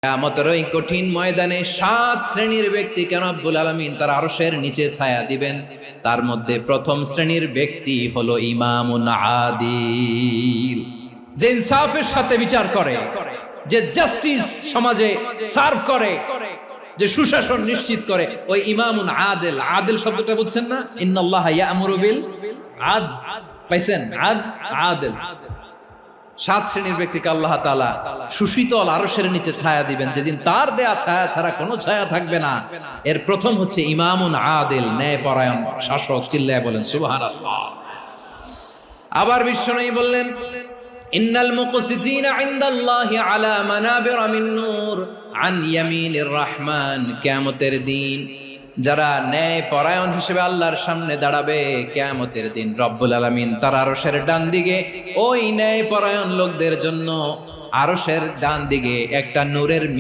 কিয়ামতের ওই কঠিন ময়দানে 7 শ্রেণীর ব্যক্তিকে রব্বুল আলামিন তার আরশের নিচে ছায়া দিবেন। তার মধ্যে প্রথম শ্রেণীর ব্যক্তি হলো ইমামুন আদিল, যে ইনসাফের সাথে বিচার করে, যে জাস্টিস সমাজে সার্ভ করে, যে সুশাসন নিশ্চিত করে, ওই ইমামুন আদিল। আদিল শব্দটা বুঝছেন না? ইন্নাল্লাহা ইয়া'মুরু বিল আদল, পাইছেন? আদিল। 7 শ্রেণীর ব্যক্তিকে আল্লাহ তাআলা সুশীতল আরশের নিচে ছায়া দিবেন, যেদিন তার দেয়া ছায়া ছাড়া কোনো ছায়া থাকবে না। এর প্রথম হচ্ছে ইমামুন আদিল, ন্যায়পরায়ণ শাসক। চিল্লায় বলেন সুবহানাল্লাহ। আবার বিশ্বনবী বললেন, ইন্নাল মুকসিতিনা ইনদাল্লাহি আলা মানাবিরা মিন নূর আন ইয়ামিনির রহমান। কিয়ামতের দিন যারা ন্যায় পরায়ণ হিসেবে আল্লাহর সামনে দাঁড়াবে, কিয়ামতের দিন রব্বুল আলামিন তার আরশের ডান দিকে ওই ন্যায় পরায়ণ লোকদের জন্য আরশের ডান দিকে একটা নূরের